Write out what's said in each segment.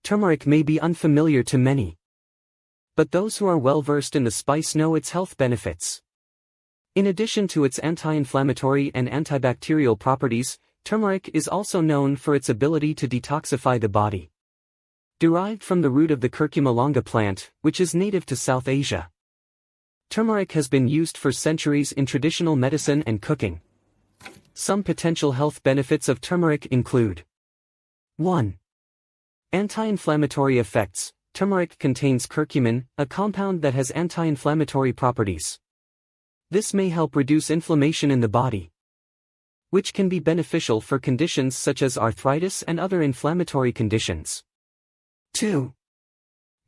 turmeric may be unfamiliar to many. But those who are well versed in the spice know its health benefits. In addition to its anti-inflammatory and antibacterial properties, turmeric is also known for its ability to detoxify the body. Derived from the root of the Curcuma longa plant, which is native to South Asia. Turmeric has been used for centuries in traditional medicine and cooking. Some potential health benefits of turmeric include 1. Anti-inflammatory effects. Turmeric contains curcumin, a compound that has anti-inflammatory properties. This may help reduce inflammation in the body, which can be beneficial for conditions such as arthritis and other inflammatory conditions. 2.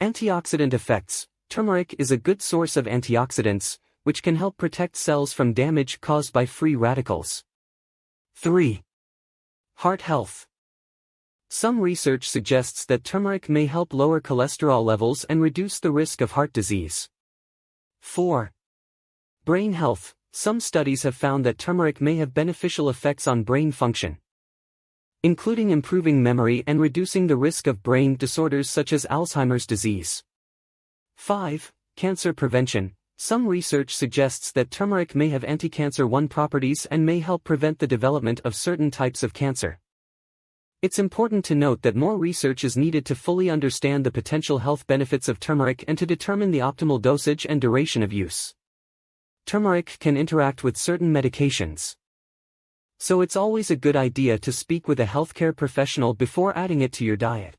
Antioxidant effects. Turmeric is a good source of antioxidants, which can help protect cells from damage caused by free radicals. 3. Heart health. Some research suggests that turmeric may help lower cholesterol levels and reduce the risk of heart disease. 4. Brain health. Some studies have found that turmeric may have beneficial effects on brain function, including improving memory and reducing the risk of brain disorders such as Alzheimer's disease. 5. Cancer prevention. Some research suggests that turmeric may have anti-cancer properties and may help prevent the development of certain types of cancer. It's important to note that more research is needed to fully understand the potential health benefits of turmeric and to determine the optimal dosage and duration of use. Turmeric can interact with certain medications, so it's always a good idea to speak with a healthcare professional before adding it to your diet.